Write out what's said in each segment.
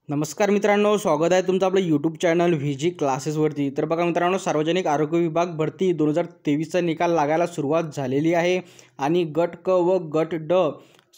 नमस्कार मित्रांनो, स्वागत आहे तुमचं आपलं यूट्यूब चॅनल व्ही क्लासेसवरती। तर बघा मित्रांनो, सार्वजनिक आरोग्य विभाग भरती 2023चा निकाल लागायला सुरुवात झालेली आहे आणि गट क व गट ड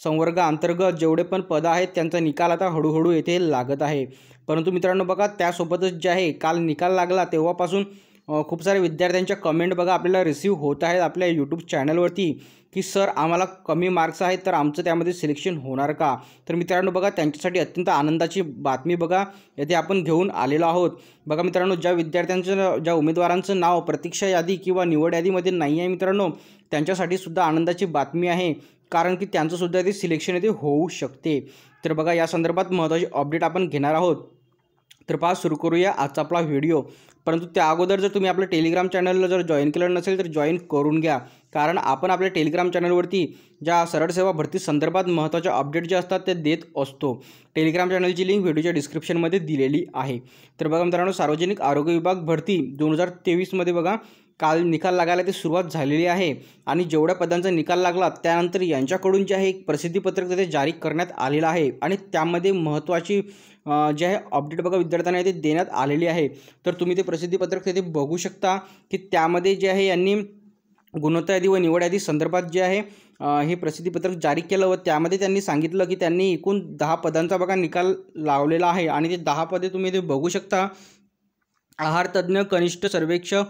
संवर्गाअंतर्गत जेवढे पण पद आहेत त्यांचा निकाल आता हळूहळू येथे लागत आहे। परंतु मित्रांनो बघा, त्यासोबतच जे आहे काल निकाल लागला तेव्हापासून खूप सारे विद्यार्थ्यांच्या कमेंट बघा आपल्याला रिसीव्ह होत आहेत आपल्या यूट्यूब चॅनलवरती की सर आम्हाला कमी मार्क्स आहेत तर आमचं त्यामध्ये सिलेक्शन होणार का। तर मित्रांनो बघा, त्यांच्यासाठी अत्यंत आनंदाची बातमी बघा येथे आपण घेऊन आलेलो आहोत। बघा मित्रांनो, ज्या विद्यार्थ्यांचं ज्या उमेदवारांचं नाव प्रतीक्षा यादी किंवा निवड यादीमध्ये नाही आहे मित्रांनो, त्यांच्यासाठी सुद्धा आनंदाची बातमी आहे, कारण की त्यांचं सुद्धा ते सिलेक्शन येथे होऊ शकते। तर बघा, या संदर्भात महत्त्वाची अपडेट आपण घेणार आहोत। तर पहा, सुरू करूया आजचा आपला व्हिडिओ। परंतु त्या अगोदर जर तुम्ही आपल्या टेलिग्राम चॅनलला जर जॉईन केलं नसेल तर जॉईन करून घ्या, कारण आपण आपल्या टेलिग्राम चॅनलवरती ज्या सरळ सेवा भरती संदर्भात महत्त्वाचे अपडेट जे असतात ते देत असतो। टेलिग्राम चॅनलची लिंक व्हिडिओच्या डिस्क्रिप्शनमध्ये दिलेली आहे। तर बघा मित्रांनो, सार्वजनिक आरोग्य विभाग भरती 2023मध्ये बघा काल निकाल लागायला ते सुरुवात झालेली आहे आणि जेवढ्या पदांचा निकाल लागला त्यानंतर यांच्याकडून जे आहे एक प्रसिद्धीपत्रक तिथे जारी करण्यात आलेलं आहे आणि त्यामध्ये महत्त्वाची जे आहे अपडेट बघा विद्यार्थ्यांना इथे देण्यात आलेली आहे। तर तुम्ही ते प्रसिद्धीपत्रक तिथे बघू शकता की त्यामध्ये जे आहे यांनी गुणवत्ता यादी व निवड यादी संदर्भात जे आहे हे प्रसिद्धीपत्रक जारी केलं व त्यामध्ये त्यांनी सांगितलं की त्यांनी एकूण 10 पदांचा बघा निकाल लावलेला आहे आणि ते 10 पदे तुम्ही इथे बघू शकता। आहार तज्ज्ञ, कनिष्ठ सर्वेक्षक,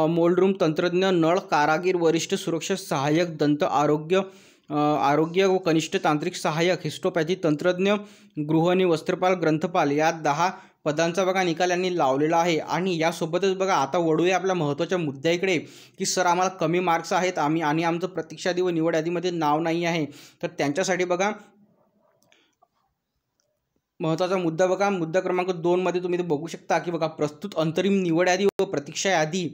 मोल्ड रूम तंत्रज्ञ, नळ कारागीर, वरिष्ठ सुरक्षा सहाय्यक, दंत आरोग्य व कनिष्ठ तांत्रिक सहाय्यक, हिस्टोपॅथी तंत्रज्ञ, गृहिणी, वस्त्रपाल, ग्रंथपाल या 10 पदांचा बघा निकाल यांनी लावलेला आहे। आणि यासोबतच बघा आता वळूया आपल्या महत्त्वाच्या मुद्द्याकडे की सर आम्हाला कमी मार्क्स आहेत आणि आमचं प्रतीक्षा यादी व निवड यादीमध्ये नाव नाही आहे, तर त्यांच्यासाठी बघा महत्त्वाचा मुद्दा बघा, मुद्दा क्रमांक 2 मध्ये तुम्ही बघू शकता की बघा प्रस्तुत अंतरिम निवड यादी व प्रतीक्षा यादी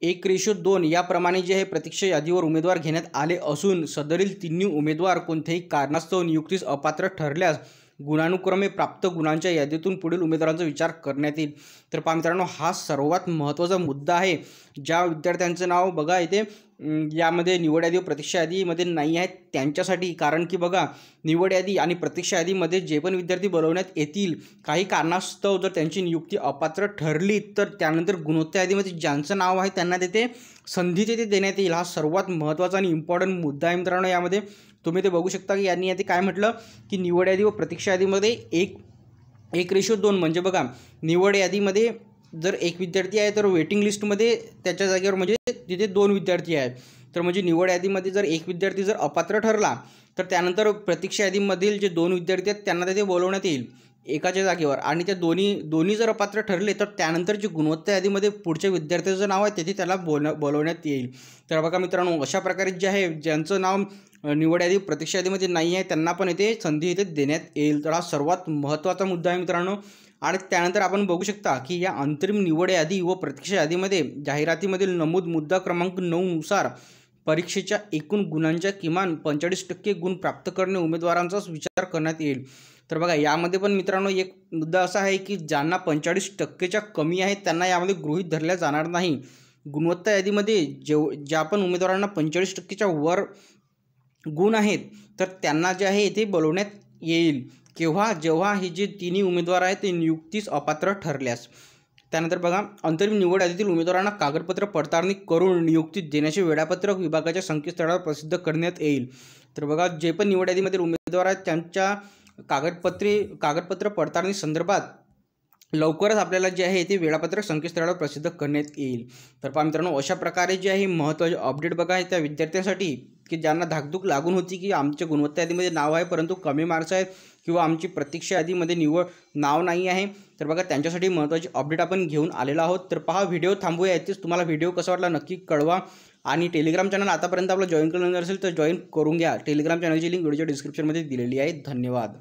1:2 याप्रमाणे जे आहे प्रतीक्षा यादीवर उमेदवार घेण्यात आले असून सदरील तिन्ही उमेदवार कोणत्याही कारणास्तव नियुक्तीस अपात्र ठरल्यास गुणानुक्रमे प्राप्त गुणांच्या यादीतून पुढील उमेदवारांचा विचार करण्यात येईल। तर पहा मित्रांनो, हा सर्वात महत्त्वाचा मुद्दा आहे। ज्या विद्यार्थ्यांचं नाव बघा इथे यामध्ये निवड यादी व प्रतीक्षा यादीमध्ये नाही आहेत त्यांच्यासाठी, कारण की बघा निवड यादी आणि प्रतीक्षा यादीमध्ये जे पण विद्यार्थी बोलवण्यात येतील काही कारणास्तव जर त्यांची नियुक्ती अपात्र ठरली तर त्यानंतर गुणवत्ता यादीमध्ये ज्यांचं नाव आहे त्यांना तिथे संधी तिथे देण्यात येईल। हा सर्वात महत्त्वाचा आणि इम्पॉर्टंट मुद्दा आहे मित्रांनो। यामध्ये तुम्ही ते बघू शकता की यांनी यादी काय म्हटलं की निवड यादी व प्रतीक्षा यादीमध्ये 1:2 म्हणजे बघा निवड यादीमध्ये जर एक विद्यार्थी आहे तर वेटिंग लिस्टमध्ये त्याच्या जागेवर म्हणजे तिथे 2 विद्यार्थी आहेत। तर म्हणजे निवड यादीमध्ये जर एक विद्यार्थी जर अपात्र ठरला तर त्यानंतर प्रतीक्षा यादीमधील जे 2 विद्यार्थी आहेत त्यांना तिथे बोलवण्यात येईल एकाच्या जागेवर, आणि त्या दोन्ही जर अपात्र ठरले तर त्यानंतर जे गुणवत्ता यादीमध्ये पुढच्या विद्यार्थ्याचं नाव आहे तिथे त्याला बोलवण्यात येईल। तर बघा मित्रांनो, अशा प्रकारे जे आहे ज्यांचं नाव निवड यादी प्रतीक्षा यादीमध्ये नाही आहे त्यांना पण इथे संधी इथे देण्यात येईल। तर हा सर्वात महत्त्वाचा मुद्दा आहे मित्रांनो। आणि त्यानंतर आपण बघू शकता की या अंतरिम निवड यादी व प्रतीक्षा यादीमध्ये जाहिरातीमधील नमूद मुद्दा क्रमांक 9 नुसार परीक्षेच्या एकूण गुणांच्या किमान 45% गुण प्राप्त करणे उमेदवारांचाच विचार करण्यात येईल। तर बघा यामध्ये पण मित्रांनो एक मुद्दा असा आहे की ज्यांना 45%च्या कमी आहेत त्यांना यामध्ये गृहीत धरल्या जाणार नाही। गुणवत्ता यादीमध्ये ज्या पण उमेदवारांना 45%च्या वर गुण आहेत तर त्यांना जे आहे इथे बोलवण्यात येईल जेव्हा हे जे तिन्ही उमेदवार आहेत ते नियुक्तीस अपात्र ठरल्यास। त्यानंतर बघा, अंतरिम निवड यादीतील उमेदवारांना कागदपत्र पडताळणी करून नियुक्ती देण्याचे वेळापत्रक विभागाच्या संकेतस्थळावर प्रसिद्ध करण्यात येईल। तर बघा, जे पण निवड यादीमधील उमेदवार आहेत त्यांच्या कागदपत्र पडताळणी संदर्भात लवकरच आपल्याला जे आहे ते वेळापत्रक संकेतस्थळावर प्रसिद्ध करण्यात येईल। तर पहा मित्रांनो, अशा प्रकारे जे आहे महत्त्वाचे अपडेट बघा त्या विद्यार्थ्यांसाठी की ज्यांना धाकधूक लागून होती की आमच्या गुणवत्ता यादीमध्ये नाव आहे परंतु कमी मार्क्स आहेत किंवा आमची प्रतीक्षा यादीमध्ये नाव नाही आहे, तर बघा त्यांच्यासाठी महत्त्वाची अपडेट आपण घेऊन आलेलो आहोत। तर पहा, व्हिडिओ थांबूया इथेच। तुम्हाला व्हिडिओ कसा वाटला नक्की कळवा आणि टेलिग्राम चॅनल आतापर्यंत आपलं जॉईन केलं नसेल तर जॉईन करून घ्या। टेलिग्राम चॅनलची लिंक व्हिडिओच्या डिस्क्रिप्शनमध्ये दिलेली आहे। धन्यवाद।